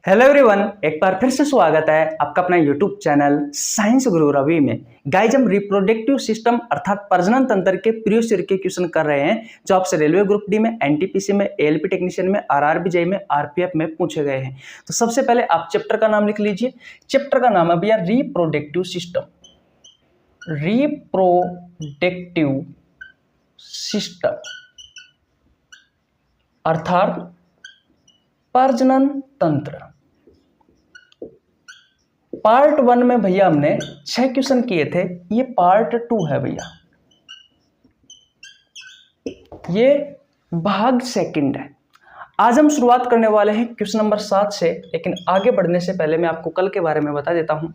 Hello everyone, एक बार फिर से स्वागत है आपका अपना यूट्यूब चैनल साइंस गुरु रवि में। गाइज हम रिप्रोडक्टिव सिस्टम अर्थात प्रजनन तंत्र के प्रीवियस ईयर के क्वेश्चन कर रहे हैं जो आपसे रेलवे ग्रुप डी में, एनटीपीसी में, एएलपी टेक्नीशियन में, आरआरबी जेई में, आरपीएफ में पूछे गए हैं। तो सबसे पहले आप चैप्टर का नाम लिख लीजिए। चैप्टर का नाम है भैया रिप्रोडक्टिव सिस्टम। रिप्रोडक्टिव सिस्टम अर्थात प्रजनन तंत्र। पार्ट 1 में भैया हमने 6 क्वेश्चन किए थे, ये पार्ट 2 है भैया, ये भाग सेकंड है। आज हम शुरुआत करने वाले हैं क्वेश्चन नंबर 7 से, लेकिन आगे बढ़ने से पहले मैं आपको कल के बारे में बता देता हूं।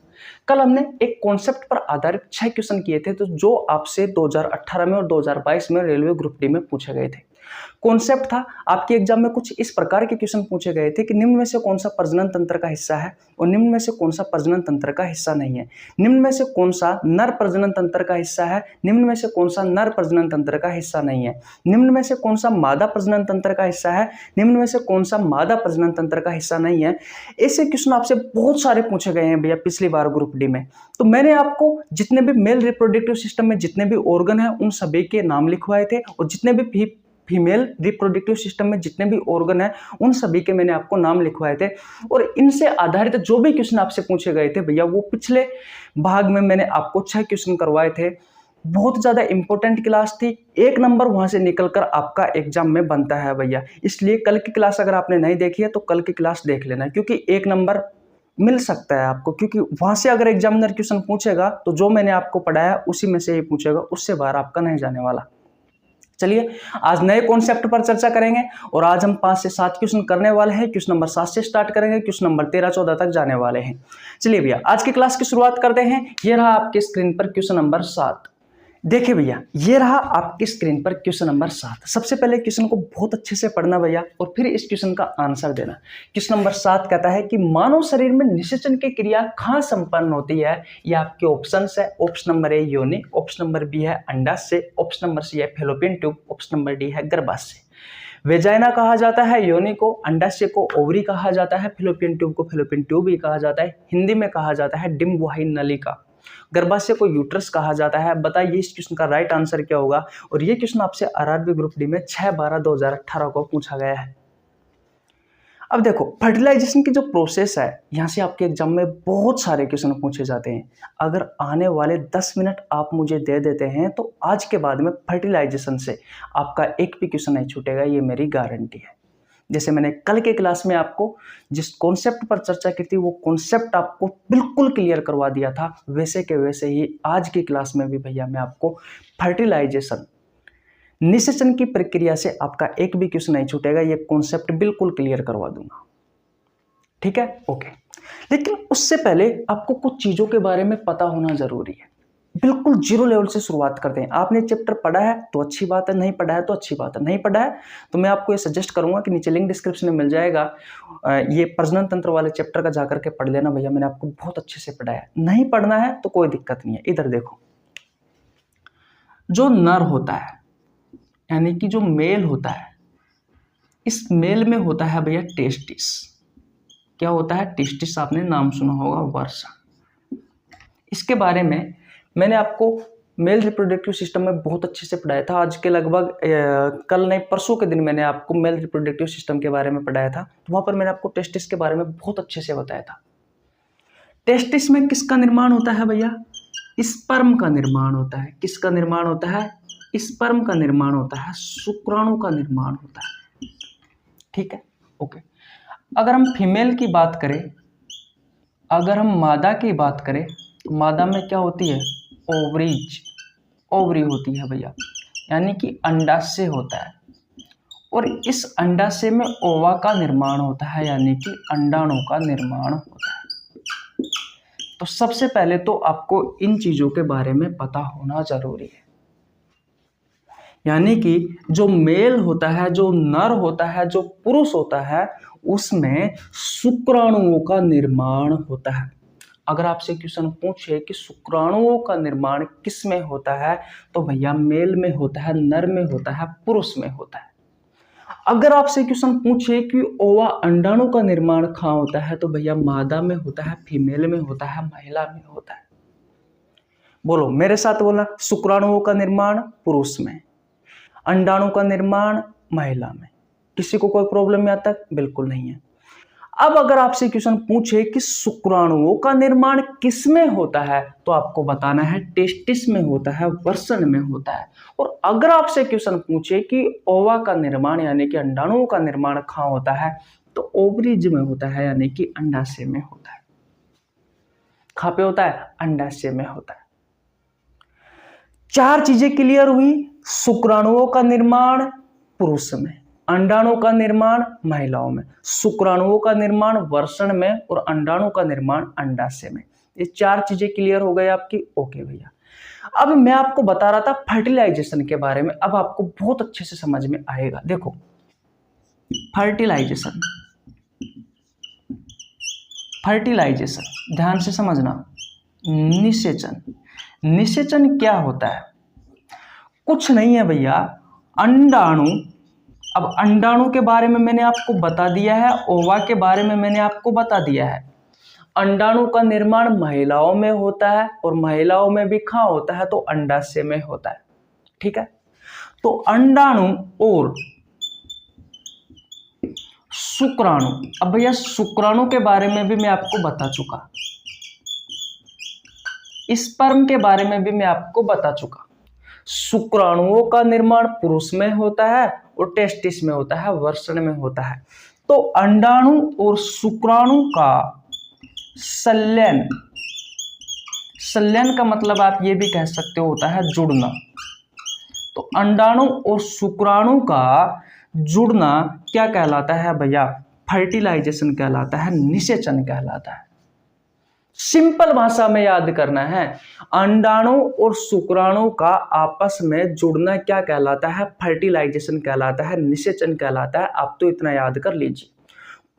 कल हमने एक कॉन्सेप्ट पर आधारित 6 क्वेश्चन किए थे, तो जो आपसे 2018 में और 2022 में रेलवे ग्रुप डी में पूछे गए थे। कॉन्सेप्ट था आपके एग्जाम में कुछ इस प्रकार के क्वेश्चन पूछे गए थे कि निम्न में से कौन सा प्रजनन तंत्र का हिस्सा है और निम्न में से कौन सा प्रजनन तंत्र का हिस्सा नहीं है। निम्न में से कौन सा नर प्रजनन तंत्र का हिस्सा है, निम्न में से कौन सा नर प्रजनन तंत्र का हिस्सा नहीं है। निम्न में से कौन सा मादा प्रजनन तंत्र का हिस्सा है, निम्न में से कौन सा मादा प्रजनन तंत्र का हिस्सा नहीं है। ऐसे क्वेश्चन आपसे बहुत सारे पूछे गए हैं भैया पिछली बार ग्रुप डी में। तो मैंने आपको जितने भी मेल रिप्रोडक्टिव सिस्टम में जितने भी ऑर्गन है उन सभी के नाम लिखवाए थे, और जितने भी फीमेल रिप्रोडक्टिव सिस्टम में जितने भी ऑर्गन है उन सभी के मैंने आपको नाम लिखवाए थे। और इनसे आधारित जो भी क्वेश्चन आपसे पूछे गए थे भैया, वो पिछले भाग में मैंने आपको 6 क्वेश्चन करवाए थे। बहुत ज्यादा इंपॉर्टेंट क्लास थी, 1 नंबर वहां से निकलकर आपका एग्जाम में बनता है भैया। इसलिए कल की क्लास अगर आपने नहीं देखी है तो कल की क्लास देख लेना, क्योंकि 1 नंबर मिल सकता है आपको, क्योंकि वहां से अगर एग्जामिनर क्वेश्चन पूछेगा तो जो मैंने आपको पढ़ाया उसी में से ही पूछेगा, उससे बाहर आपका नहीं जाने वाला। चलिए आज नए कॉन्सेप्ट पर चर्चा करेंगे, और आज हम 5 से 7 क्वेश्चन करने वाले हैं। क्वेश्चन नंबर 7 से स्टार्ट करेंगे, क्वेश्चन नंबर 13-14 तक जाने वाले हैं। चलिए भैया आज की क्लास की शुरुआत करते हैं। ये रहा आपके स्क्रीन पर क्वेश्चन नंबर 7। देखिए भैया, ये रहा आपकी स्क्रीन पर क्वेश्चन नंबर 7। सबसे पहले क्वेश्चन को बहुत अच्छे से पढ़ना भैया, और फिर इस क्वेश्चन का आंसर देना। क्वेश्चन नंबर 7 कहता है कि मानव शरीर में निषेचन की क्रिया कहाँ संपन्न होती है। ये आपके ऑप्शन है। ऑप्शन नंबर ए योनि, ऑप्शन नंबर बी है अंडाशय, ऑप्शन नंबर सी है fallopian tube, option number D है गर्भाशय। वेजाइना कहा जाता है योनि को, अंडाशय को ओवरी कहा जाता है, फैलोपियन ट्यूब को फैलोपियन ट्यूब भी कहा जाता है, हिंदी में कहा जाता है डिम्बवाही नलिका, गर्भाशय को यूट्रस कहा जाता है। बताइए इस क्वेश्चन का राइट आंसर क्या होगा। और ये क्वेश्चन आपसे आरआरबी ग्रुप डी में 6/12/2018 को पूछा गया है। अब देखो फर्टिलाइजेशन की जो प्रोसेस है, यहाँ से आपके एग्जाम में बहुत सारे क्वेश्चन पूछे जाते हैं। अगर आने वाले 10 मिनट आप मुझे दे देते हैं तो आज के बाद में फर्टिलाइजेशन से आपका एक भी क्वेश्चन नहीं छूटेगा, ये मेरी गारंटी है। जैसे मैंने कल के क्लास में आपको जिस कॉन्सेप्ट पर चर्चा की थी वो कॉन्सेप्ट आपको बिल्कुल क्लियर करवा दिया था, वैसे के वैसे ही आज की क्लास में भी भैया मैं आपको फर्टिलाइजेशन निषेचन की प्रक्रिया से आपका एक भी क्वेश्चन नहीं छूटेगा, ये कॉन्सेप्ट बिल्कुल क्लियर करवा दूंगा। ठीक है, ओके। लेकिन उससे पहले आपको कुछ चीजों के बारे में पता होना जरूरी है। बिल्कुल जीरो लेवल से शुरुआत करते हैं। आपने चैप्टर पढ़ा है तो अच्छी बात है, नहीं पढ़ा है तो अच्छी बात है। नहीं पढ़ा है तो मैं आपको ये सजेस्ट करूंगा कि नीचे लिंक डिस्क्रिप्शन में मिल जाएगा, ये प्रजनन तंत्र वाले चैप्टर का जाकर के पढ़ लेना भैया, मैंने आपको बहुत अच्छे से पढ़ाया है। नहीं पढ़ना है तो कोई दिक्कत नहीं है। इधर देखो, जो नर होता है यानी कि जो मेल होता है, इस मेल में होता है भैया टेस्टिस। क्या होता है? टेस्टिस। आपने नाम सुना होगा, वर्षा। इसके बारे में मैंने आपको मेल रिप्रोडक्टिव सिस्टम में बहुत अच्छे से पढ़ाया था। आज के लगभग कल नहीं परसों के दिन मैंने आपको मेल रिप्रोडक्टिव सिस्टम के बारे में पढ़ाया था। तो वहां पर मैंने आपको टेस्टिस के बारे में बहुत अच्छे से बताया था। टेस्टिस में किसका निर्माण होता है भैया? स्पर्म का निर्माण होता है। किसका निर्माण होता है? स्पर्म का निर्माण होता है, शुक्राणु का निर्माण होता है। ठीक है, ओके। अगर हम फीमेल की बात करें, अगर हम मादा की बात करें, मादा में क्या होती है? ओवरीज, ओवरी होती है भैया, यानी कि अंडाशय होता है। और इस अंडाशय में ओवा का निर्माण होता है, यानी कि अंडाणु का निर्माण होता है। तो सबसे पहले तो आपको इन चीजों के बारे में पता होना जरूरी है। यानी कि जो मेल होता है, जो नर होता है, जो पुरुष होता है, उसमें शुक्राणुओं का निर्माण होता है। अगर आपसे क्वेश्चन पूछे कि शुक्राणुओं का निर्माण किस में होता है, तो भैया मेल में होता है, नर में होता है, पुरुष में होता है। अगर आपसे क्वेश्चन पूछे कि ओवा अंडाणु का निर्माण कहाँ होता है, तो भैया मादा में होता है, फीमेल में होता है, महिला में होता है। बोलो मेरे साथ बोलना, शुक्राणुओं का निर्माण पुरुष में, अंडाणु का निर्माण महिला में। किसी को कोई प्रॉब्लम आता है? बिल्कुल नहीं है। अब अगर आपसे क्वेश्चन पूछे कि शुक्राणुओं का निर्माण किस में होता है, तो आपको बताना है टेस्टिस में होता है, वृषण में होता है। और अगर आपसे क्वेश्चन पूछे कि ओवा का निर्माण यानी कि अंडाणुओं का निर्माण कहाँ होता है, तो ओवरीज में होता है यानी कि अंडाशय में होता है। कहाँ पे होता है? अंडाशय में होता है। 4 चीजें क्लियर हुई। शुक्राणुओं का निर्माण पुरुष में, अंडाणु का निर्माण महिलाओं में, शुक्राणुओं का निर्माण वृषण में और अंडाणु का निर्माण अंडाशय में। ये 4 चीजें क्लियर हो गई आपकी। ओके भैया, अब मैं आपको बता रहा था फर्टिलाइजेशन के बारे में, अब आपको बहुत अच्छे से समझ में आएगा। देखो फर्टिलाइजेशन, फर्टिलाइजेशन ध्यान से समझना। निषेचन, निषेचन क्या होता है? कुछ नहीं है भैया, अंडाणु, अब अंडाणु के बारे में मैंने आपको बता दिया है, ओवा के बारे में मैंने आपको बता दिया है। अंडाणु का निर्माण महिलाओं में होता है और महिलाओं में भी कहाँ होता है? तो अंडाशय में होता है। ठीक है, तो अंडाणु और शुक्राणु, अब भैया शुक्राणु के बारे में भी मैं आपको बता चुका, स्पर्म के बारे में भी मैं आपको बता चुका। शुक्राणुओं का निर्माण पुरुष में होता है और टेस्टिस में होता है, वृषण में होता है। तो अंडाणु और शुक्राणु का संलयन, संलयन का मतलब आप ये भी कह सकते हो होता है जुड़ना। तो अंडाणु और शुक्राणु का जुड़ना क्या कहलाता है भैया? फर्टिलाइजेशन कहलाता है, निषेचन कहलाता है। सिंपल भाषा में याद करना है, अंडाणु और शुक्राणु का आपस में जुड़ना क्या कहलाता है? फर्टिलाइजेशन कहलाता है, निषेचन कहलाता है। आप तो इतना याद कर लीजिए,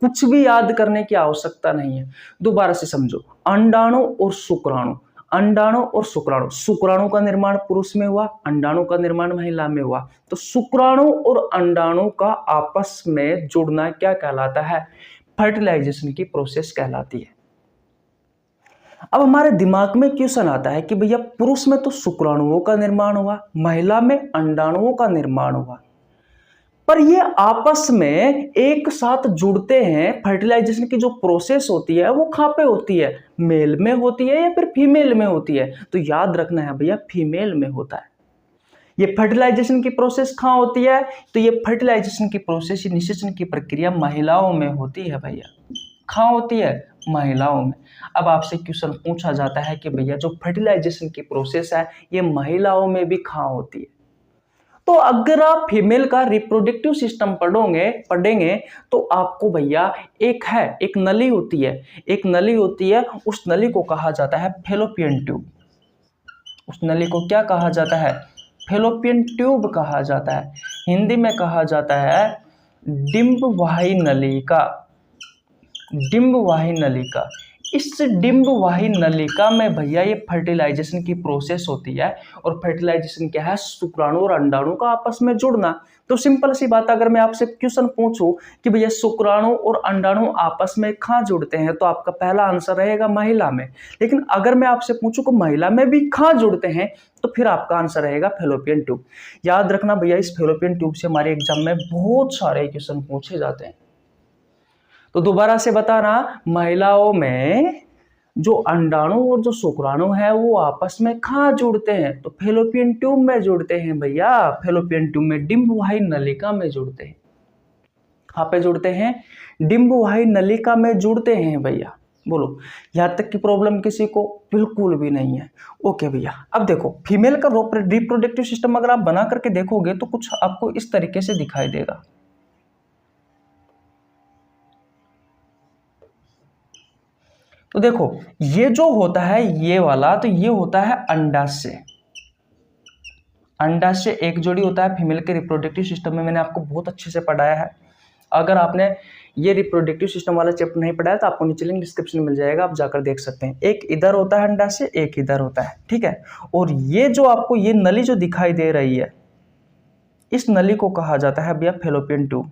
कुछ भी याद करने की आवश्यकता नहीं है। दोबारा से समझो, अंडाणु और शुक्राणु, अंडाणु और शुक्राणु, शुक्राणु का निर्माण पुरुष में हुआ, अंडाणु का निर्माण महिला में हुआ। तो शुक्राणु और अंडाणु का आपस में जुड़ना क्या कहलाता है? फर्टिलाइजेशन की प्रोसेस कहलाती है। अब हमारे दिमाग में क्वेश्चन आता है कि भैया पुरुष में तो शुक्राणुओं का निर्माण हुआ, महिला में अंडाणुओं का निर्माण हुआ, पर ये आपस में एक साथ जुड़ते हैं। फर्टिलाइजेशन की जो प्रोसेस होती है वो कहाँ पे होती है? मेल में होती है या फिर फीमेल में होती है? तो याद रखना है भैया, फीमेल में होता है। ये फर्टिलाइजेशन की प्रोसेस कहाँ होती है? तो ये फर्टिलाइजेशन की प्रोसेस, निषेचन की प्रक्रिया महिलाओं में होती है भैया। कहाँ होती है? महिलाओं में। अब आपसे क्वेश्चन पूछा जाता है कि भैया जो फर्टिलाइजेशन की प्रोसेस है ये महिलाओं में भी कहाँ होती है? तो अगर आप फीमेल का रिप्रोडक्टिव सिस्टम पढ़ेंगे तो आपको भैया एक नली होती है, एक नली होती है, उस नली को कहा जाता है फेलोपियन ट्यूब। उस नली को क्या कहा जाता है? फेलोपियन ट्यूब कहा जाता है। हिंदी में कहा जाता है डिंबवाही नलिका, डिंबवाही नलिका। इस डिंबवाही नलिका में भैया ये फर्टिलाइजेशन की प्रोसेस होती है। और फर्टिलाइजेशन क्या है? शुक्राणु और अंडाणु का आपस में जुड़ना। तो सिंपल सी बात, अगर मैं आपसे क्वेश्चन पूछूं कि भैया शुक्राणु और अंडाणु आपस में कहाँ जुड़ते हैं, तो आपका पहला आंसर रहेगा महिला में। लेकिन अगर मैं आपसे पूछूं कि महिला में भी कहाँ जुड़ते हैं, तो फिर आपका आंसर रहेगा फेलोपियन ट्यूब। याद रखना भैया, इस फेलोपियन ट्यूब से हमारे एग्जाम में बहुत सारे क्वेश्चन पूछे जाते हैं। तो दोबारा से बताना, महिलाओं में जो अंडाणु और जो शुक्राणु है वो आपस में कहाँ जुड़ते हैं? तो फेलोपियन ट्यूब में जुड़ते हैं भैया। फेलोपियन ट्यूब में डिंबवाही नलिका में जुड़ते हैं। कहाँ पे जुड़ते हैं? डिंबवाही नलिका में जुड़ते हैं भैया। बोलो, यहाँ तक की प्रॉब्लम किसी को? बिल्कुल भी नहीं है। ओके भैया, अब देखो फीमेल का रिप्रोडक्टिव सिस्टम अगर आप बना करके देखोगे तो कुछ आपको इस तरीके से दिखाई देगा। तो देखो ये जो होता है ये वाला, तो ये होता है अंडाशय। अंडाशय एक जोड़ी होता है फीमेल के रिप्रोडक्टिव सिस्टम में, मैंने आपको बहुत अच्छे से पढ़ाया है। अगर आपने ये रिप्रोडक्टिव सिस्टम वाला चैप्टर नहीं पढ़ा है तो आपको नीचे लिंक डिस्क्रिप्शन में मिल जाएगा, आप जाकर देख सकते हैं। एक इधर होता है अंडाशय, एक इधर होता है, ठीक है। और ये जो आपको ये नली जो दिखाई दे रही है, इस नली को कहा जाता है भैया फेलोपियन ट्यूब।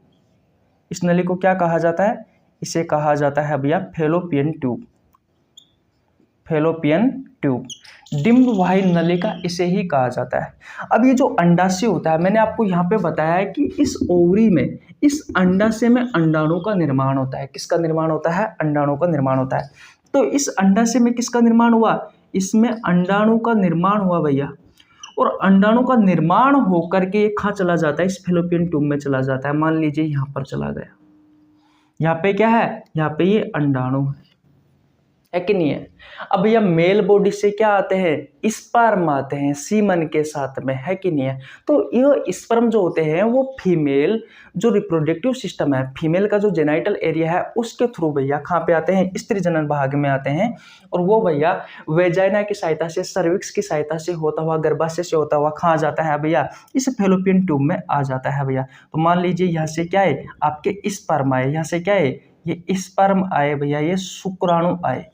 इस नली को क्या कहा जाता है? इसे कहा जाता है भैया फेलोपियन ट्यूब। फेलोपियन ट्यूब, डिम्ब वाही नलिका इसे ही कहा जाता है। अब ये जो अंडाशय होता है, मैंने आपको यहाँ पे बताया है कि इस ओवरी में, इस अंडाशय में अंडाणु का निर्माण होता है। किसका निर्माण होता है? अंडाणु का निर्माण होता है। तो इस अंडाशय में किसका निर्माण हुआ? इसमें अंडाणु का निर्माण हुआ भैया, और अंडाणु का निर्माण होकर के ये कहाँ चला जाता है? इस फेलोपियन ट्यूब में चला जाता है। मान लीजिए यहाँ पर चला गया, यहाँ पे क्या है? यहाँ पे ये अंडाणु है कि नहीं है? अब भैया मेल बॉडी से क्या आते हैं? स्पर्म आते हैं सीमन के साथ में, है कि नहीं है? तो ये स्पर्म जो होते हैं वो फीमेल जो रिप्रोडक्टिव सिस्टम है, फीमेल का जो जेनाइटल एरिया है उसके थ्रू भैया कहाँ पे आते हैं? स्त्री जनन भाग में आते हैं, और वो भैया वेजाइना की सहायता से, सर्विक्स की सहायता से होता हुआ, गर्भाशय से होता हुआ कहाँ जाता है भैया? इस फेलोपियन ट्यूब में आ जाता है भैया। तो मान लीजिए यहाँ से क्या है? आपके स्पर्म आए, यहाँ से क्या है? ये स्पर्म आए भैया, ये शुक्राणु आए।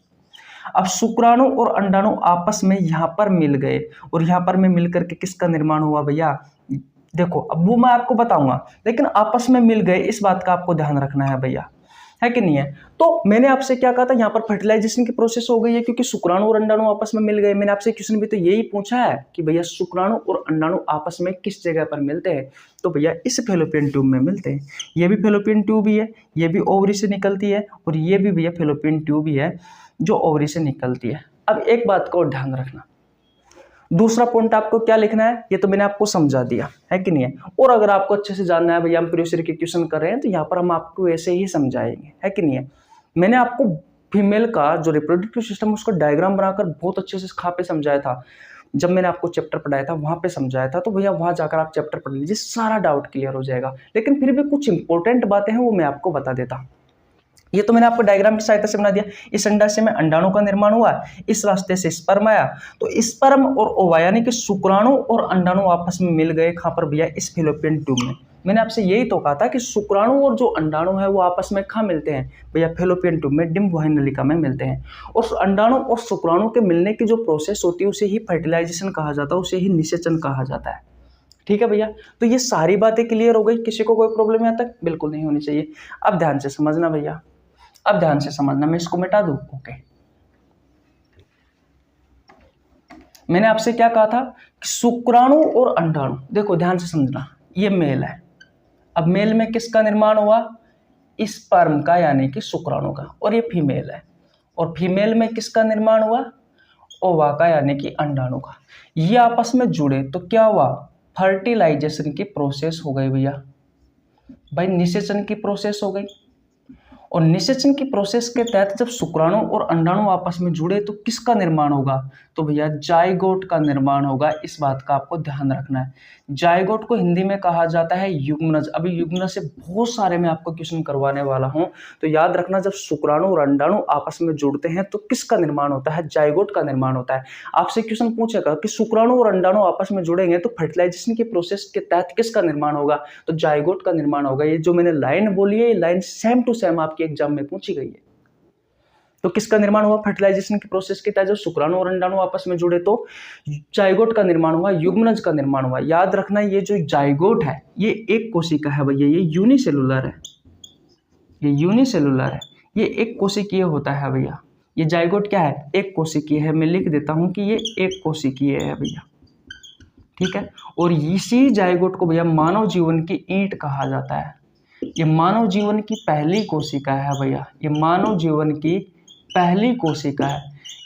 अब शुक्राणु और अंडाणु आपस में यहाँ पर मिल गए, और यहाँ पर में मिल करके किसका निर्माण हुआ भैया? देखो अब वो मैं आपको बताऊंगा, लेकिन आपस में मिल गए, इस बात का आपको ध्यान रखना है भैया, है कि नहीं है? तो मैंने आपसे क्या कहा था? यहाँ पर फर्टिलाइजेशन की प्रोसेस हो गई है क्योंकि शुक्राणु और अंडाणु आपस में मिल गए। मैंने आपसे क्वेश्चन भी तो यही पूछा है कि भैया शुक्राणु और अंडाणु आपस में किस जगह पर मिलते हैं? तो भैया इस फेलोपियन ट्यूब में मिलते हैं। ये भी फेलोपियन ट्यूब ही है, ये भी ओवरी से निकलती है, और ये भी भैया फेलोपियन ट्यूब ही है जो ओवरी से निकलती है। अब एक बात को ध्यान रखना, दूसरा पॉइंट आपको क्या लिखना है, ये तो मैंने आपको समझा दिया, है कि नहीं है? और अगर आपको अच्छे से जानना है भैया हम प्रीवियस के क्वेश्चन कर रहे हैं तो यहाँ पर हम आपको ऐसे ही समझाएंगे, है कि नहीं है? मैंने आपको फीमेल का जो रिप्रोडक्टिव सिस्टम उसका डायग्राम बनाकर बहुत अच्छे से कहाँ पे समझाया था, जब मैंने आपको चैप्टर पढ़ाया था वहाँ पे समझाया था। तो भैया वहाँ जाकर आप चैप्टर पढ़ लीजिए, सारा डाउट क्लियर हो जाएगा। लेकिन फिर भी कुछ इंपॉर्टेंट बातें हैं वो मैं आपको बता देता हूँ। ये तो मैंने आपको डायग्राम की सहायता से बना दिया। इस अंडाशय में अंडाणु का निर्माण हुआ, इस रास्ते से स्पर्म आया, तो स्पर्म और ओवा यानी कि शुक्राणु और अंडाणु आपस में मिल गए कहाँ पर भैया? इस फेलोपियन ट्यूब में। मैंने आपसे यही तो कहा था कि शुक्राणु और जो अंडाणु है वो आपस में कहाँ मिलते हैं भैया? फेलोपियन ट्यूब में, डिम्ब वाही नलिका में मिलते हैं। और अंडाणु और शुक्राणु के मिलने की जो प्रोसेस होती है उसे ही फर्टिलाइजेशन कहा जाता है, उसे ही निषेचन कहा जाता है। ठीक है भैया, तो ये सारी बातें क्लियर हो गई, किसी को कोई प्रॉब्लम यहाँ तक बिल्कुल नहीं होनी चाहिए। अब ध्यान से समझना भैया, अब ध्यान से समझना, मैं इसको मिटा दूं? ओके, मैंने आपसे क्या कहा था? शुक्राणु और अंडाणु, देखो ध्यान से समझना, ये मेल है। अब मेल में किसका निर्माण हुआ? स्पर्म का यानी कि शुक्राणु का, और ये फीमेल है, और फीमेल में किसका निर्माण हुआ? ओवा का यानी कि अंडाणु का। ये आपस में जुड़े तो क्या हुआ? फर्टिलाइजेशन की प्रोसेस हो गई भैया, भाई निषेचन की प्रोसेस हो गई। और निषेचन की प्रोसेस के तहत जब शुक्राणु और अंडाणु आपस में जुड़े तो किसका निर्माण होगा? तो भैया जाइगोट का निर्माण होगा। इस बात का आपको ध्यान रखना है। जाइगोट को हिंदी में कहा जाता है युग्मनज। अभी युग्मनज से बहुत सारे मैं आपको क्वेश्चन करवाने वाला हूं, तो याद रखना जब शुक्राणु और अंडाणु आपस में जुड़ते हैं तो किसका निर्माण होता है? जाइगोट का निर्माण होता है। आपसे क्वेश्चन पूछेगा कि शुक्राणु और अंडाणु आपस में जुड़ेंगे तो फर्टिलाइजेशन की प्रोसेस के तहत किसका निर्माण होगा? तो जाइगोट का निर्माण होगा। ये जो मैंने लाइन बोली है, ये लाइन सेम टू सेम आपके एग्जाम में पूछी गई है। तो किसका निर्माण हुआ फर्टिलाइजेशन की प्रोसेस के तहत? जब शुक्राणु और अंडाणु आपस में जुड़े तो जाइगोट का निर्माण हुआ, युग्मनज का निर्माण हुआ। याद रखना ये जो जाइगोट है ये एक कोशिका है भैया, ये यूनिसेलुलर है, ये यूनिसेलुलर है, ये एक कोशिकीय होता है भैया। ये जाइगोट क्या है? एक कोशिकीय है। मैं लिख देता हूं कि ये एक कोशिकीय है भैया, ठीक है। और इसी जाइगोट को भैया मानव जीवन की ईंट कहा जाता है। ये मानव जीवन की पहली कोशिका है भैया, ये मानव जीवन की पहली कोशिका है।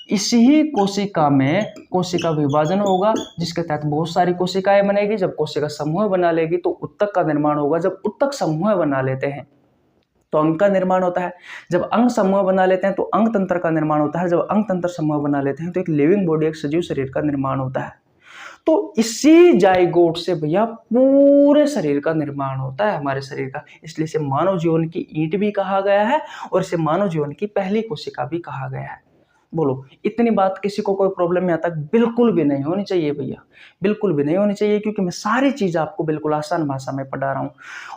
इसी कोशिका में कोशिका विभाजन होगा जिसके तहत बहुत सारी कोशिकाएं बनेगी। जब कोशिका समूह बना लेगी तो उत्तक का निर्माण होगा। जब उत्तक समूह बना लेते हैं तो अंग का निर्माण होता है। जब अंग समूह बना लेते हैं तो अंग तंत्र का निर्माण होता है। जब अंग तंत्र समूह बना लेते हैं तो एक लिविंग बॉडी, एक सजीव शरीर का निर्माण होता है। तो इसी जाइगोट से भैया पूरे शरीर का निर्माण होता है, हमारे शरीर का। इसलिए इसे मानव जीवन की ईंट भी कहा गया है और इसे मानव जीवन की पहली कोशिका भी कहा गया है। बोलो, इतनी बात किसी को कोई प्रॉब्लम यहाँ तक बिल्कुल भी नहीं होनी चाहिए भैया, बिल्कुल भी नहीं होनी चाहिए, क्योंकि मैं सारी चीज आपको बिल्कुल आसान भाषा में पढ़ा रहा हूँ।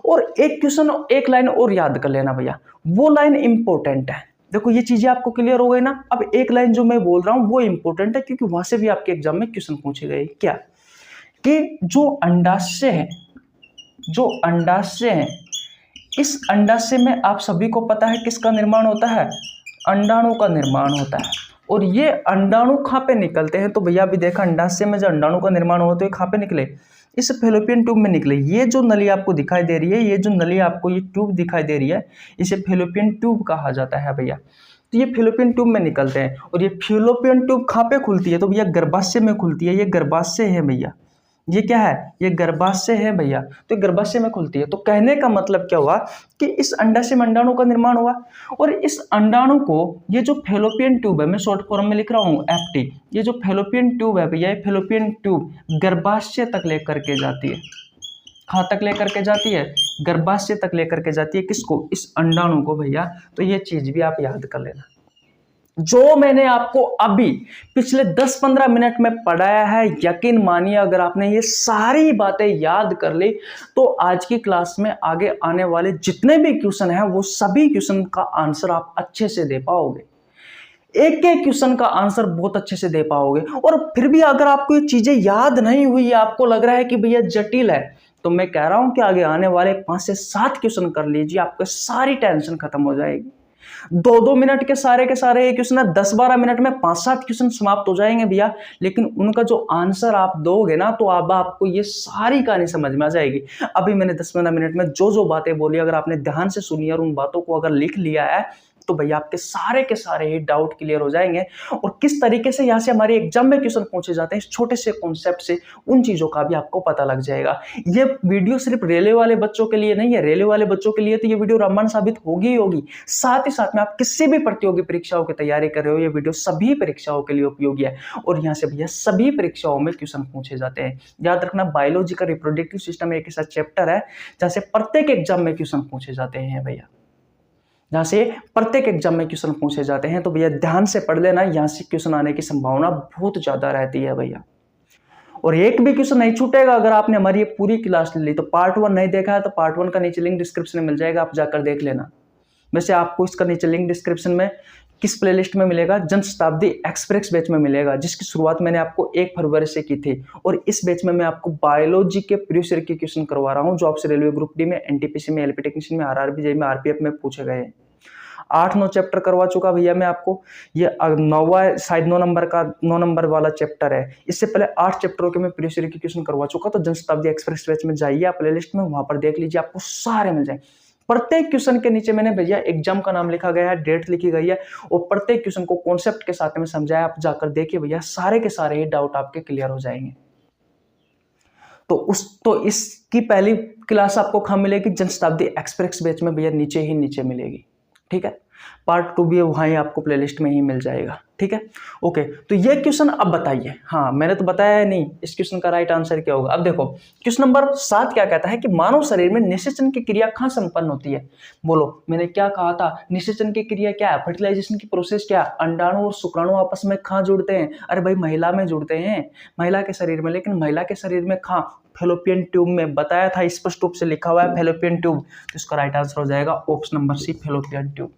और एक क्वेश्चन, एक लाइन और याद कर लेना भैया, वो लाइन इंपॉर्टेंट है। देखो ये चीजें आपको क्लियर हो गई ना। अब एक लाइन जो मैं बोल रहा हूं वो इंपॉर्टेंट है क्योंकि वहां से भी आपके एग्जाम में क्वेश्चन पूछे गए। क्या कि जो अंडाशय है, जो अंडाशय है, इस अंडाशय में आप सभी को पता है किसका निर्माण होता है, अंडाणु का निर्माण होता है। और ये अंडाणु कहाँ पे निकलते हैं, तो भैया अभी देखा अंडाशय में जो अंडाणु का निर्माण होता है कहाँ पे निकले, इस फेलोपियन ट्यूब में निकले। ये जो नली आपको दिखाई दे रही है, ये जो नली आपको ये ट्यूब दिखाई दे रही है, इसे फेलोपियन ट्यूब कहा जाता है भैया। तो ये फेलोपियन ट्यूब में निकलते हैं। और ये फेलोपियन ट्यूब कहाँ पे खुलती है, तो भैया गर्भाशय में खुलती है। ये गर्भाशय है भैया, ये क्या है, ये गर्भाशय है भैया। तो गर्भाशय में खुलती है। तो कहने का मतलब क्या हुआ कि इस अंडाशय में अंडाणु का निर्माण हुआ, और इस अंडाणु को ये जो फेलोपियन ट्यूब है, मैं शॉर्ट फॉर्म में लिख रहा हूँ एफटी, ये जो फेलोपियन ट्यूब है भैया, ये फेलोपियन ट्यूब गर्भाशय तक लेकर के जाती है। कहाँ तक लेकर के जाती है, गर्भाशय तक लेकर के जाती है। किसको, इस अंडाणु को भैया। तो ये चीज भी आप याद कर लेना। जो मैंने आपको अभी पिछले 10-15 मिनट में पढ़ाया है, यकीन मानिए अगर आपने ये सारी बातें याद कर ली तो आज की क्लास में आगे आने वाले जितने भी क्वेश्चन हैं वो सभी क्वेश्चन का आंसर आप अच्छे से दे पाओगे। एक एक क्वेश्चन का आंसर बहुत अच्छे से दे पाओगे। और फिर भी अगर आपको ये चीजें याद नहीं हुई, आपको लग रहा है कि भैया जटिल है, तो मैं कह रहा हूं कि आगे आने वाले 5 से 7 क्वेश्चन कर लीजिए, आपको सारी टेंशन खत्म हो जाएगी। 2-2 मिनट के सारे क्वेश्चन है, 10-12 मिनट में 5-7 क्वेश्चन समाप्त हो जाएंगे भैया। लेकिन उनका जो आंसर आप दोगे ना, तो अब आपको ये सारी कहानी समझ में आ जाएगी। अभी मैंने 10-15 मिनट में जो जो बातें बोली, अगर आपने ध्यान से सुनी और उन बातों को अगर लिख लिया है, तो भैया आपके सारे के सारे ही डाउट क्लियर हो जाएंगे। और किस तरीके से यहाँ से हमारे एग्जाम में क्वेश्चन पूछे जाते हैं, इस छोटे से कॉन्सेप्ट से उन चीजों का भी आपको पता लग जाएगा। ये वीडियो सिर्फ रेलवे वाले बच्चों के लिए नहीं है। रेलवे वाले बच्चों के लिए तो ये वीडियो रामबाण साबित होगी ही होगी। साथ ही साथ में आप किसी भी प्रतियोगी परीक्षाओं की तैयारी कर रहे हो, ये वीडियो सभी परीक्षाओं के लिए उपयोगी है। और यहाँ से भैया सभी परीक्षाओं में क्वेश्चन पूछे जाते हैं। याद रखना, बायोलॉजी का रिप्रोडक्टिव सिस्टम एक ऐसा चैप्टर है जहाँ से प्रत्येक एग्जाम में क्वेश्चन पूछे जाते हैं भैया, जहाँ से प्रत्येक एग्जाम में क्वेश्चन पूछे जाते हैं। तो भैया ध्यान से पढ़ लेना, यहाँ से क्वेश्चन आने की संभावना बहुत ज्यादा रहती है भैया। और एक भी क्वेश्चन नहीं छूटेगा अगर आपने हमारी ये पूरी क्लास ले ली। तो पार्ट 1 नहीं देखा है तो पार्ट 1 का नीचे लिंक डिस्क्रिप्शन में मिल जाएगा, आप जाकर देख लेना। वैसे आपको इसका नीचे लिंक डिस्क्रिप्शन में किस प्लेलिस्ट में मिलेगा, जन शताब्दी एक्सप्रेस बैच में मिलेगा, जिसकी शुरुआत मैंने आपको 1 फरवरी से की थी। और इस बैच में मैं आपको बायोलॉजी के प्रीवियस ईयर के क्वेश्चन करवा रहा हूँ, जो आपसे रेलवे ग्रुप डी में, एनटीपीसी में, एलपी टेक्नीशियन में, आरआरबी जेई में, आरपीएफ में पूछे गए हैं। 8-9 चैप्टर करवा चुका भैया मैं आपको। ये 9वां शायद 9 नंबर वाला चैप्टर है। इससे पहले 8 चैप्टरों के मैं प्रीवियस ईयर के क्वेश्चन करवा चुका। तो जन शताब्दी एक्सप्रेस बैच में जाइए, आप प्लेलिस्ट में वहां पर देख लीजिए, आपको सारे मिल जाएंगे। प्रत्येक क्वेश्चन के नीचे मैंने भैया एग्जाम का नाम लिखा गया है, डेट लिखी गई है, और प्रत्येक क्वेश्चन को कॉन्सेप्ट के साथ में समझाया। आप जाकर देखिए भैया, सारे के सारे ही डाउट आपके क्लियर हो जाएंगे। तो इसकी पहली क्लास आपको कहाँ मिलेगी, जन शताब्दी एक्सप्रेस बैच में भैया, नीचे ही नीचे मिलेगी। ठीक है, पार्ट 2 भी वहीं आपको प्लेलिस्ट में ही मिल जाएगा। ठीक है, ओके। तो ये क्वेश्चन अब बताइए, हाँ मैंने तो बताया है नहीं, इस क्वेश्चन का राइट आंसर क्या होगा। अब देखो क्वेश्चन नंबर 7 क्या कहता है कि मानव शरीर में निषेचन की क्रिया कहाँ संपन्न होती है। बोलो, मैंने क्या कहा था, निषेचन की क्रिया क्या है, फर्टिलाइजेशन की प्रोसेस क्या है, अंडाणु और शुक्राणु आपस में कहाँ जुड़ते हैं। अरे भाई, महिला में जुड़ते हैं, महिला के शरीर में। लेकिन महिला के शरीर में कहाँ, फेलोपियन ट्यूब में। बताया था, स्पष्ट रूप से लिखा हुआ है फेलोपियन ट्यूब। तो इसका राइट आंसर हो जाएगा option number C, fallopian tube.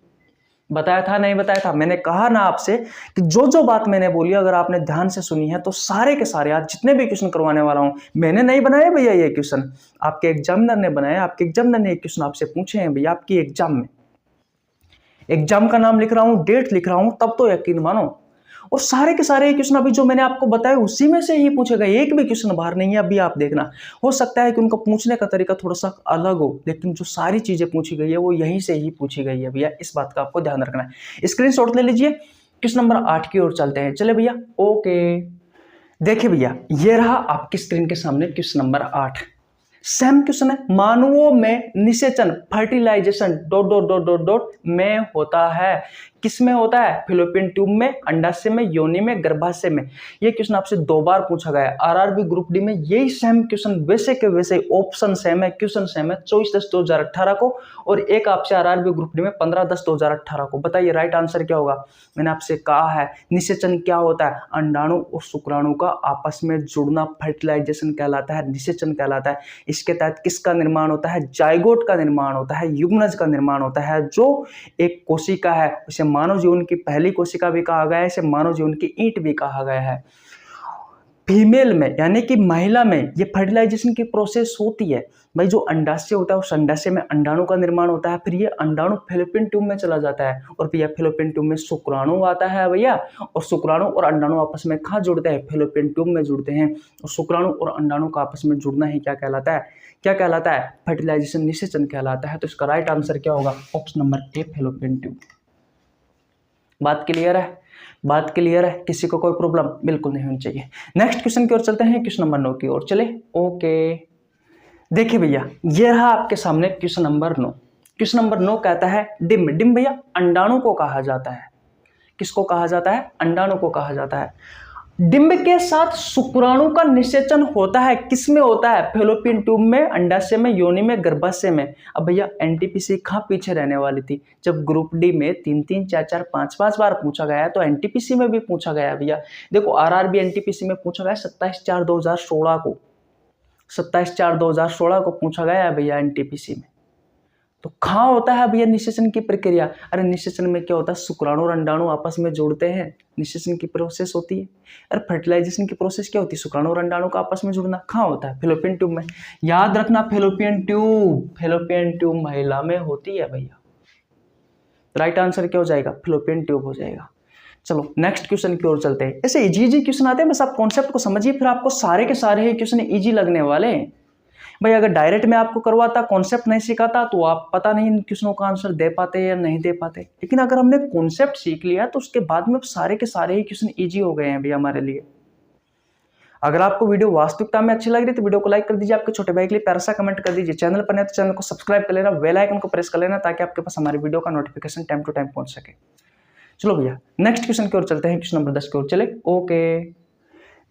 बताया था, नहीं बताया था, मैंने कहा ना आपसे कि जो जो बात मैंने बोली अगर आपने ध्यान से सुनी है तो सारे के सारे आज जितने भी क्वेश्चन करवाने वाला हूं, मैंने नहीं बनाए भैया ये क्वेश्चन, आपके एग्जामिनर ने बनाया। आपके एग्जामिनर ने ये क्वेश्चन आपसे पूछे हैं भैया आपकी एग्जाम में। एग्जाम का नाम लिख रहा हूं, डेट लिख रहा हूं, तब तो यकीन मानो। और सारे के सारे क्वेश्चन अभी जो मैंने आपको बताया उसी में से ही पूछे गए, एक भी क्वेश्चन बाहर नहीं है। अभी आप देखना, हो सकता है कि उनका पूछने का तरीका थोड़ा सा अलग हो, लेकिन जो सारी चीजें पूछी गई है वो यहीं से ही पूछी गई है भैया। इस बात का आपको ध्यान रखना है। स्क्रीनशॉट ले लीजिए। क्वेश्चन नंबर 8 की ओर चलते हैं। चले भैया, ओके। देखिए भैया, ये रहा आपकी स्क्रीन के सामने क्वेश्चन नंबर 8। सेम क्वेश्चन है, मानवों में निषेचन फर्टिलाइजेशन ... में होता है। किसमें होता है, फेलोपियन ट्यूब में, अंडाशय में, योनि में, गर्भाशय में। ये क्वेश्चन आपसे 2 बार पूछा गया है आरआरबी ग्रुप डी में। यही सेम क्वेश्चन वैसे के वैसे ऑप्शन सेम है, क्वेश्चन सेम है 24/10/2018 को, और एक आपसे आरआरबी ग्रुप डी में 15/10/2018 को। बताइए राइट आंसर क्या होगा। मैंने आपसे कहा है निषेचन क्या होता है, अंडाणु और शुक्राणु का आपस में जुड़ना फर्टिलाइजेशन कहलाता है, निषेचन कहलाता है। इसके तहत किसका निर्माण होता है, जाइगोट का निर्माण होता है, युग्मनज का निर्माण होता है, जो एक कोशिका है। उसे मानव जीवन की पहली कोशिका भी कहा गया है, इसे मानव जीवन की ईंट भी कहा गया है। फीमेल में यानी कि महिला में ये फर्टिलाइजेशन की प्रोसेस होती है। भाई जो अंडाशय होता है उस अंडाशय में अंडाणु का निर्माण होता है, फिर ये अंडाणु फैलोपियन ट्यूब में चला जाता है और भैया फैलोपियन ट्यूब में शुक्राणु आता है भैया, और शुक्राणु और अंडाणु आपस में कहाँ जुड़ते हैं? फैलोपियन ट्यूब में जुड़ते हैं। और शुक्राणु और अंडाणु का आपस में जुड़ना ही क्या कहलाता है? क्या कहलाता है? फर्टिलाइजेशन, निषेचन कहलाता है। तो इसका राइट आंसर क्या होगा? Option number A, fallopian tube. बात क्लियर है? बात क्लियर है? किसी को कोई प्रॉब्लम बिल्कुल नहीं होनी चाहिए। नेक्स्ट क्वेश्चन की ओर चलते हैं, क्वेश्चन नंबर 9 की ओर चले। ओके, देखिए भैया ये रहा आपके सामने क्वेश्चन नंबर 9। क्वेश्चन नंबर 9 कहता है डिम्ब। डिम्ब भैया अंडाणु को कहा जाता है। किसको कहा जाता है? अंडाणु को कहा जाता है। डिम्ब के साथ शुक्राणु का निषेचन होता है। किसमें होता है? फैलोपियन ट्यूब में, अंडाशय में, योनि में, गर्भाशय में। अब भैया एनटीपीसी कहाँ पीछे रहने वाली थी? जब ग्रुप डी में 3-3, 4-4, 5-5 बार पूछा गया है तो एनटीपीसी में भी पूछा गया है भैया। देखो आरआरबी एनटीपीसी में पूछा गया 27/4/2016 को, 27/4/2016 को पूछा गया है भैया एनटीपीसी में। तो कहाँ होता है भैया निषेचन की प्रक्रिया? अरे निषेचन में क्या होता है? शुक्राणु और अंडाणु आपस में जोड़ते हैं, निषेचन की प्रोसेस होती है। अरे फर्टिलाइजेशन की प्रोसेस क्या होती है? शुक्राणु और अंडाणु का आपस में जुड़ना। कहाँ होता है? फैलोपियन ट्यूब में। याद रखना फैलोपियन ट्यूब, फैलोपियन ट्यूब महिला में होती है भैया। राइट आंसर क्या हो जाएगा? फैलोपियन ट्यूब हो जाएगा। चलो नेक्स्ट क्वेश्चन की ओर चलते हैं। ऐसे इजी क्वेश्चन आते हैं, बस आप कॉन्सेप्ट को समझिए, फिर आपको सारे के सारे ही क्वेश्चन इजी लगने वाले हैं। भाई अगर डायरेक्ट में आपको करवाता, कॉन्सेप्ट नहीं सिखाता, तो आप पता नहीं इन क्वेश्चनों का आंसर दे पाते या नहीं दे पाते। लेकिन अगर हमने कॉन्सेप्ट सीख लिया तो उसके बाद में सारे के सारे ही क्वेश्चन इजी हो गए हैं भैया हमारे लिए। अगर आपको वीडियो वास्तविकता में अच्छी लग रही है तो वीडियो को लाइक कर दीजिए, आपके छोटे भाई के लिए प्यारा सा कमेंट कर दीजिए, चैनल पर नहीं तो चैनल को सब्सक्राइब कर लेना, बेल आइकन को प्रेस कर लेना ताकि आपके पास हमारी वीडियो का नोटिफिकेशन टाइम टू टाइम पहुंच सके। चलो भैया नेक्स्ट क्वेश्चन की ओर चलते हैं, क्वेश्चन नंबर 10 की ओर चले। ओके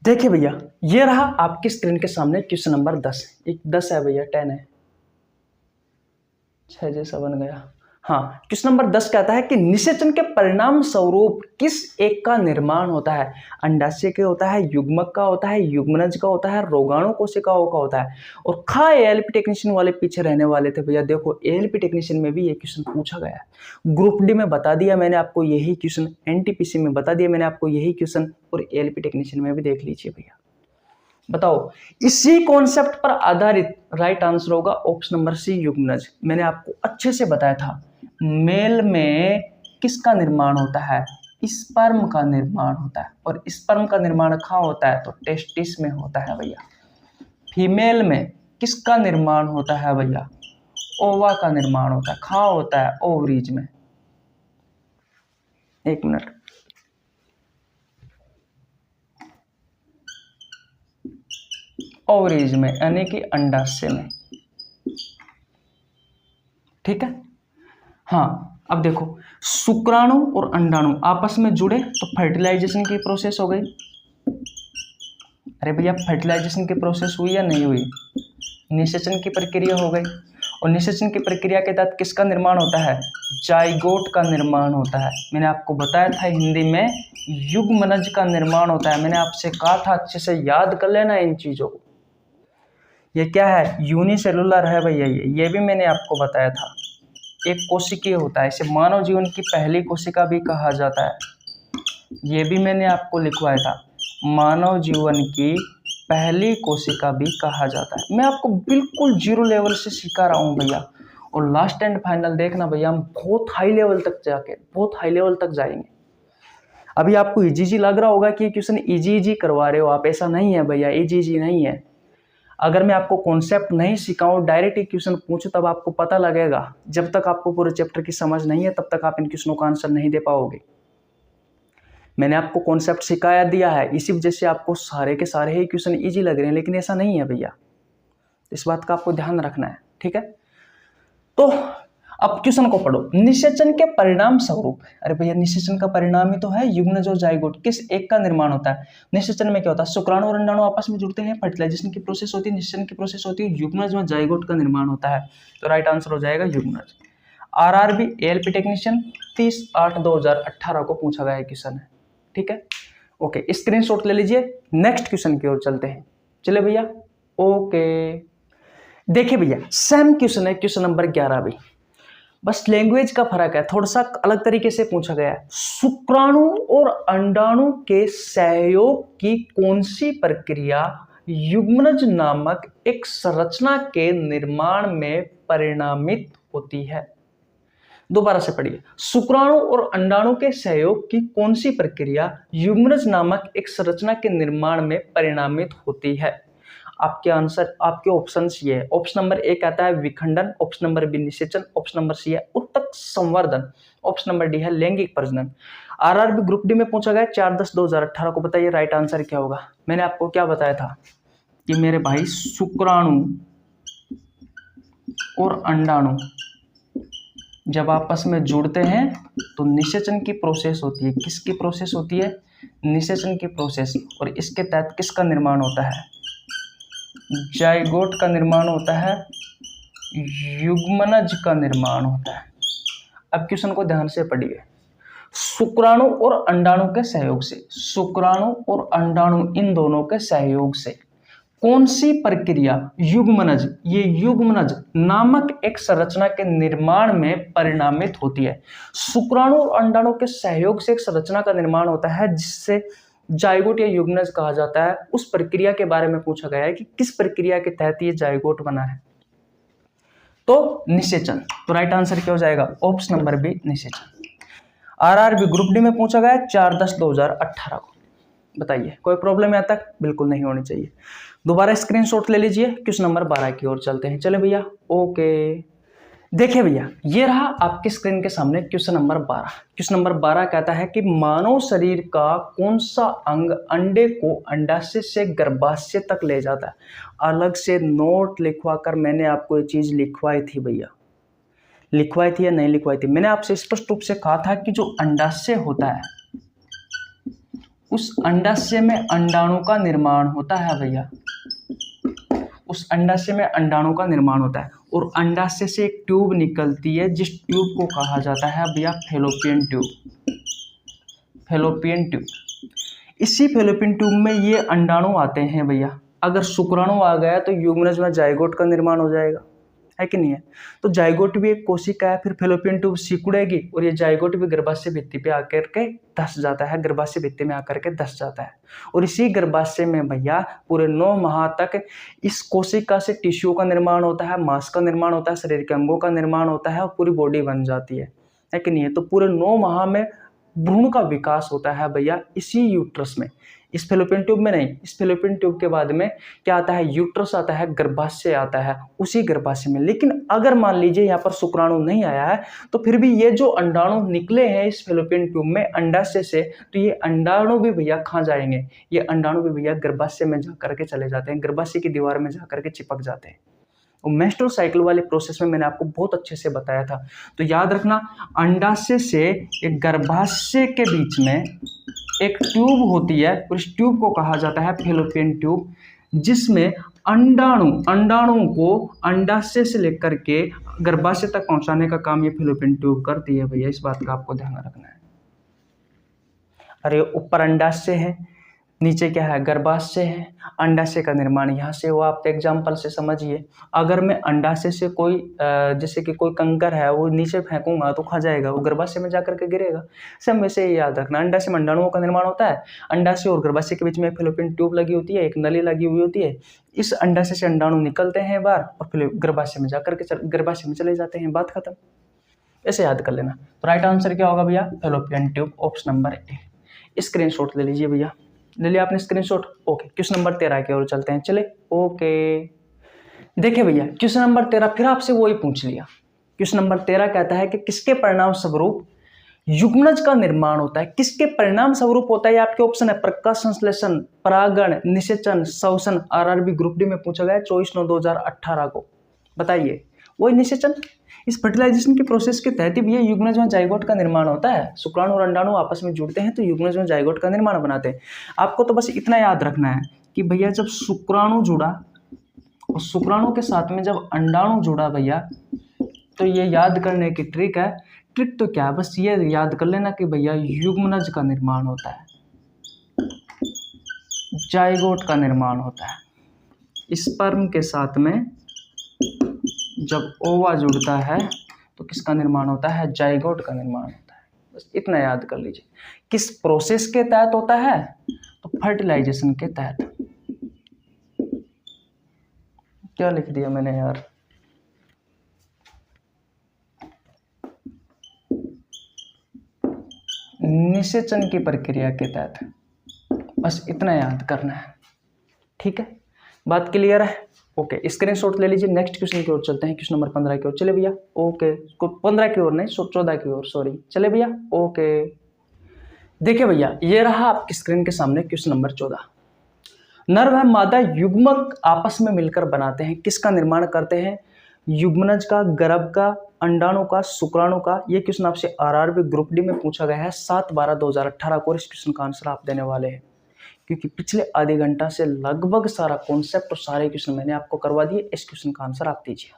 देखिए भैया ये रहा आपकी स्क्रीन के सामने क्वेश्चन नंबर 10। एक 10 है भैया, 10 है, 6 जैसा बन गया। हाँ, क्वेश्चन नंबर 10 कहता है कि निषेचन के परिणाम स्वरूप किस एक का निर्माण होता है? अंडाशय के होता है, युग्मक का होता है, युग्मनज का होता है, रोगाणु कोशिकाओं का होता है। और खा एएलपी टेक्नीशियन वाले पीछे रहने वाले थे भैया। देखो एएलपी टेक्नीशियन में भी ये क्वेश्चन पूछा गया है, ग्रुप डी में बता दिया मैंने आपको यही क्वेश्चन, एनटीपीसी में बता दिया मैंने आपको यही क्वेश्चन, और एएलपी टेक्नीशियन में भी देख लीजिए भैया। बताओ इसी कॉन्सेप्ट पर आधारित राइट आंसर होगा ऑप्शन नंबर सी, युग्मनज। मैंने आपको अच्छे से बताया था मेल में किसका निर्माण होता है? स्पर्म का निर्माण होता है। और स्पर्म का निर्माण कहाँ होता है? तो टेस्टिस में होता है भैया। फीमेल में किसका निर्माण होता है भैया? ओवा का निर्माण होता है। कहाँ होता है? ओवरीज में। एक मिनट, ओवरीज में यानी कि अंडाशय में। ठीक है। हाँ अब देखो शुक्राणु और अंडाणु आपस में जुड़े तो फर्टिलाइजेशन की प्रोसेस हो गई। अरे भैया फर्टिलाइजेशन की प्रोसेस हुई या नहीं हुई? निषेचन की प्रक्रिया हो गई। और निषेचन की प्रक्रिया के तहत किसका निर्माण होता है? जाइगोट का निर्माण होता है। मैंने आपको बताया था हिंदी में युग्मनज का निर्माण होता है। मैंने आपसे कहा था अच्छे से याद कर लेना इन चीजों को। ये क्या है? यूनिसेलुलर है भैया। ये भी मैंने आपको बताया था। एक कोशिकीय होता है, इसे मानव जीवन की पहली कोशिका भी कहा जाता है। ये भी मैंने आपको लिखवाया था, मानव जीवन की पहली कोशिका भी कहा जाता है। मैं आपको बिल्कुल जीरो लेवल से सिखा रहा हूँ भैया। और लास्ट एंड फाइनल देखना भैया, हम बहुत हाई लेवल तक बहुत हाई लेवल तक जाएंगे। अभी आपको इजी लग रहा होगा कि क्वेश्चन इजी करवा रहे हो आप, ऐसा नहीं है भैया, इजी नहीं है। अगर मैं आपको कॉन्सेप्ट नहीं सिखाऊं, डायरेक्ट एक क्वेश्चन पूछूं, तब आपको पता लगेगा। जब तक आपको पूरे चैप्टर की समझ नहीं है तब तक आप इन क्वेश्चनों का आंसर नहीं दे पाओगे। मैंने आपको कॉन्सेप्ट सिखाया दिया है, इसी वजह से आपको सारे के सारे ही क्वेश्चन इजी लग रहे हैं, लेकिन ऐसा नहीं है भैया। इस बात का आपको ध्यान रखना है, ठीक है। तो अब क्वेश्चन को पढ़ो। निषेचन के परिणाम स्वरूप, अरे भैया निषेचन का परिणाम ही तो है युग्मनज और जाइगोट, किस एक का निर्माण होता है? निषेचन में क्या होता है? शुक्राणु और अंडाणु आपस में जुड़ते हैं, फर्टिलाइजेशन की प्रोसेस होती है, निषेचन की प्रोसेस होती है, युग्मनज में जाइगोट का निर्माण होता है। तो राइट आंसर हो जाएगा युग्मनज। आरआरबी एएलपी टेक्नीशियन 30/8/2018 को पूछा गया क्वेश्चन है, ठीक है। ओके स्क्रीनशॉट ले लीजिए। नेक्स्ट क्वेश्चन की ओर चलते हैं, चले भैया। ओके देखिए भैया सेम क्वेश्चन है, क्वेश्चन नंबर 11 भी। बस लैंग्वेज का फर्क है, थोड़ा सा अलग तरीके से पूछा गया है। शुक्राणु और अंडाणु के सहयोग की कौन सी प्रक्रिया युग्मनज नामक एक संरचना के निर्माण में परिणामित होती है? दोबारा से पढ़िए। शुक्राणु और अंडाणु के सहयोग की कौन सी प्रक्रिया युग्मनज नामक एक संरचना के निर्माण में परिणामित होती है? आपके आंसर, आपके ऑप्शंस ये है। ऑप्शन नंबर ए कहता है विखंडन, ऑप्शन नंबर बी निषेचन, ऑप्शन नंबर सी है उत्तक संवर्धन, ऑप्शन नंबर डी है लैंगिक प्रजनन। आरआरबी ग्रुप डी में पूछा गया 4/10/2018 को। बताइए राइट आंसर क्या होगा। मैंने आपको क्या बताया था कि मेरे भाई शुक्राणु और अंडाणु जब आपस में जुड़ते हैं तो निषेचन की प्रोसेस होती है। किसकी प्रोसेस होती है? निषेचन की प्रोसेस। और इसके तहत किसका निर्माण होता है? जाइगोट का निर्माण होता है, युग्मनज का निर्माण होता है। अब क्वेश्चन को ध्यान से पढ़िए। शुक्राणु और अंडाणु के सहयोग से, शुक्राणु और अंडाणु इन दोनों के सहयोग से कौन सी प्रक्रिया युग्मनज, ये युग्मनज नामक एक संरचना के निर्माण में परिणामित होती है? शुक्राणु और अंडाणु के सहयोग से एक संरचना का निर्माण होता है जिससे जाइगोट या युग्मनज कहा जाता है। उस प्रक्रिया के बारे में पूछा गया है कि किस प्रक्रिया के तहत ये जाइगोट बना है। तो निषेचन। तो राइट आंसर क्या हो जाएगा? ऑप्शन नंबर बी निषेचन। आरआरबी ग्रुप डी में पूछा गया 4/10/2018 को। बताइए कोई प्रॉब्लम यहाँ तक? बिल्कुल नहीं होनी चाहिए। दोबारा स्क्रीनशॉट ले लीजिए। क्वेश्चन नंबर 12 की ओर चलते हैं। चले भैया, ओके। देखिए भैया, ये रहा आपके स्क्रीन के सामने क्वेश्चन नंबर 12। क्वेश्चन नंबर 12 कहता है कि मानव शरीर का कौन सा अंग अंडे को अंडाशय से गर्भाशय तक ले जाता है? अलग से नोट लिखवा कर मैंने आपको ये चीज लिखवाई थी भैया, लिखवाई थी या नहीं लिखवाई थी? मैंने आपसे स्पष्ट रूप से कहा था कि जो अंडाशय होता है उस अंडाशय में अंडाणु का निर्माण होता है भैया, उस अंडाशय में अंडाणु का निर्माण होता है। और अंडाशय से एक ट्यूब निकलती है जिस ट्यूब को कहा जाता है भैया फैलोपियन ट्यूब। फैलोपियन ट्यूब, इसी फैलोपियन ट्यूब में ये अंडाणु आते हैं भैया। अगर शुक्राणु आ गया तो युग्मनज में जाइगोट का निर्माण हो जाएगा, है कि नहीं है? तो जाइगोट भी एक कोशिका है, फिर फैलोपियन ट्यूब सिकुड़ेगी और ये जाइगोट भी गर्भाशय भित्ति पे आकर के धस जाता है, गर्भाशय भित्ति में आकर के धस जाता है। और इसी गर्भाशय में भैया पूरे 9 माह तक इस कोशिका से टिश्यू का निर्माण होता है, मांस का निर्माण होता है, शरीर के अंगों का निर्माण होता है और पूरी बॉडी बन जाती है कि नहीं है? तो पूरे 9 माह में भ्रूण का विकास होता है भैया इसी यूट्रस में, इस फैलोपियन ट्यूब में नहीं। इस फैलोपियन ट्यूब के बाद में क्या आता है? यूट्रस आता है, गर्भाशय आता है, उसी गर्भाशय में। लेकिन अगर मान लीजिए यहाँ पर शुक्राणु नहीं आया है तो फिर भी ये जो अंडाणु निकले हैं इस फैलोपियन ट्यूब में अंडाशय से, तो ये अंडाणु भी भैया कहाँ जाएंगे? ये अंडाणु भी भैया गर्भाशय में जा करके चले जाते हैं, गर्भाशय की दीवार में जा करके चिपक जाते हैं। मेंस्ट्रुअल साइकिल वाले प्रोसेस में मैंने आपको बहुत अच्छे से बताया था। तो याद रखना, अंडाशय से एक गर्भाशय के बीच में एक ट्यूब होती है और इस ट्यूब को कहा जाता है फैलोपियन ट्यूब, जिसमें अंडाणु को अंडाशय से लेकर के गर्भाशय तक पहुंचाने का काम ये फैलोपियन ट्यूब करती है भैया। इस बात का आपको ध्यान रखना है। अरे ऊपर अंडाशय है, नीचे क्या है? गर्भाशय है। अंडाशय का निर्माण यहाँ से हुआ, आप एग्जाम्पल से समझिए। अगर मैं अंडाशय से कोई जैसे कि कोई कंकर है वो नीचे फेंकूंगा तो खा जाएगा, वो गर्भाशय में जाकर के गिरेगा। सब वैसे ही याद रखना, अंडाशय में अंडाणुओं का निर्माण होता है। अंडाशय और गर्भाशय के बीच में एक फैलोपियन ट्यूब लगी होती है, एक नली लगी हुई होती है। इस अंडाशय से अंडाणु निकलते हैं बाहर और फिर गर्भाशय में जाकर के गर्भाशय में चले जाते हैं। बात खत्म। ऐसे याद कर लेना। तो राइट आंसर क्या होगा भैया? Fallopian tube, option number A. Screenshot ले लीजिए भैया, ले लिया आपने स्क्रीनशॉट? ओके। क्वेश्चन नंबर 13 की ओर चलते हैं। चले, ओके। देखिए भैया, क्वेश्चन नंबर 13 फिर आपसे वही पूछ लिया। क्वेश्चन नंबर 13 कहता है कि किसके परिणाम स्वरूप युग्मनज का निर्माण होता है? किसके परिणाम स्वरूप होता है? आपके ऑप्शन है प्रकाश संश्लेषण, परागण, निषेचन, श्वसन। आरआरबी ग्रुप डी में पूछा गया 24/9/2018 को। बताइए, वही निषेचन। इस फर्टिलाइजेशन की प्रोसेस के तहत भी ये युग्मनज में जाइगोट का निर्माण होता है। शुक्राणु और अंडाणु आपस में जुड़ते हैं तो युग्मनज में जाइगोट का निर्माण बनाते हैं। आपको तो बस इतना याद रखना है कि भैया जब शुक्राणु जुड़ा और शुक्राणु के साथ में जब अंडाणु जुड़ा भैया, तो ये याद करने की ट्रिक है। ट्रिक तो क्या है, बस ये याद कर लेना कि भैया युग्मनज का निर्माण होता है, जाइगोट का निर्माण होता है। स्पर्म के साथ में जब ओवा जुड़ता है तो किसका निर्माण होता है? जाइगोट का निर्माण होता है। बस इतना याद कर लीजिए। किस प्रोसेस के तहत होता है? तो फर्टिलाइजेशन के तहत। क्या लिख दिया मैंने यार? निषेचन की प्रक्रिया के तहत। बस इतना याद करना है, ठीक है? बात क्लियर है? ओके, स्क्रीनशॉट ले लीजिए। नेक्स्ट क्वेश्चन की ओर चलते हैं, क्वेश्चन नंबर 15 की ओर। चले भैया, ओके। 15 की ओर नहीं, 14 की ओर, सॉरी। चले भैया, ओके। देखिए भैया, ये रहा आपकी स्क्रीन के सामने क्वेश्चन नंबर 14। नर व मादा युग्मक आपस में मिलकर बनाते हैं, किसका निर्माण करते हैं? युग्मनज का, गर्भ का, अंडाणु का, शुक्राणु का। ये क्वेश्चन आपसे आरआरबी ग्रुप डी में पूछा गया है 7/12/2018 को। इस क्वेश्चन का आंसर आप देने वाले हैं, क्योंकि पिछले आधे घंटा से लगभग सारा कॉन्सेप्ट और सारे क्वेश्चन मैंने आपको करवा दिए। इस क्वेश्चन का आंसर आप दीजिए।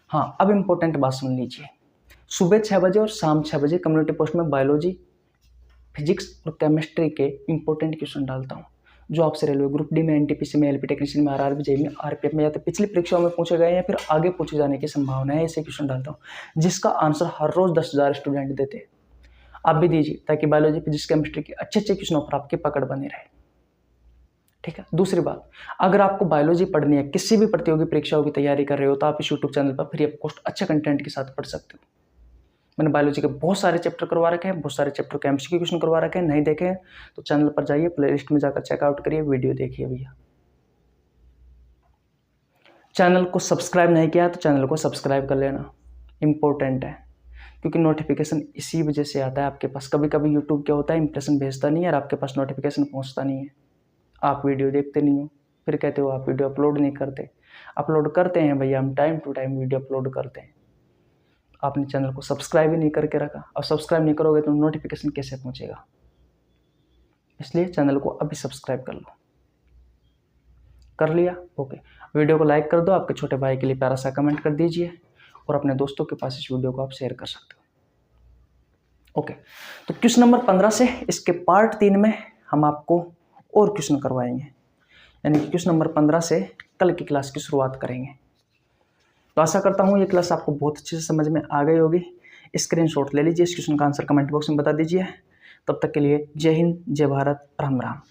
हाँ, अब इंपॉर्टेंट बात सुन लीजिए। सुबह 6 बजे और शाम 6 बजे कम्युनिटी पोस्ट में बायोलॉजी, फिजिक्स और केमिस्ट्री के इंपॉर्टेंट क्वेश्चन डालता हूँ, जो आपसे रेलवे ग्रुप डी में, एनटीपीसी में, एलपी टेक्नीशियन में, आरआरबी, जेई में, आरपीएफ में या तो पिछली परीक्षाओं में पूछे गए या फिर आगे पूछे जाने की संभावना है। ऐसे क्वेश्चन डालता हूँ जिसका आंसर हर रोज 10,000 स्टूडेंट देते हैं। आप भी दीजिए, ताकि बायोलॉजी, फिजिक्स, केमिस्ट्री के अच्छे अच्छे क्वेश्चनों पर आपकी पकड़ बनी रहे, ठीक है? दूसरी बात, अगर आपको बायोलॉजी पढ़नी है, किसी भी प्रतियोगी परीक्षाओं की तैयारी कर रहे हो, तो आप इस यूट्यूब चैनल पर फ्री ऑफ कॉस्ट अच्छे कंटेंट के साथ पढ़ सकते हो। मैंने बायोलॉजी के बहुत सारे चैप्टर करवा रखे हैं, बहुत सारे चैप्टर के एमसीक्यू क्वेश्चन करवा रखे हैं। नहीं देखे हैं तो चैनल पर जाइए, प्लेलिस्ट में जाकर चेकआउट करिए, वीडियो देखिए भैया। चैनल को सब्सक्राइब नहीं किया तो चैनल को सब्सक्राइब कर लेना, इंपॉर्टेंट है, क्योंकि नोटिफिकेशन इसी वजह से आता है आपके पास। कभी कभी यूट्यूब क्या होता है, इंप्रेशन भेजता नहीं है और आपके पास नोटिफिकेशन पहुंचता नहीं है। आप वीडियो देखते नहीं हो, फिर कहते हो आप वीडियो अपलोड नहीं करते। अपलोड करते हैं भैया, हम time to time video upload करते हैं। आपने चैनल को सब्सक्राइब ही नहीं करके रखा, और सब्सक्राइब नहीं करोगे तो नोटिफिकेशन कैसे पहुंचेगा? इसलिए चैनल को अभी सब्सक्राइब कर लो। कर लिया? ओके। वीडियो को लाइक कर दो, आपके छोटे भाई के लिए प्यारा सा कमेंट कर दीजिए, और अपने दोस्तों के पास इस वीडियो को आप शेयर कर सकते हो। ओके, तो क्वेश्चन नंबर 15 से इसके पार्ट 3 में हम आपको और क्वेश्चन करवाएंगे, यानी कि क्वेश्चन नंबर 15 से कल की क्लास की शुरुआत करेंगे। तो आशा करता हूँ ये क्लास आपको बहुत अच्छे से समझ में आ गई होगी। स्क्रीनशॉट ले लीजिए, इस क्वेश्चन का आंसर कमेंट बॉक्स में बता दीजिए। तब तक के लिए जय हिंद, जय भारत, राम राम।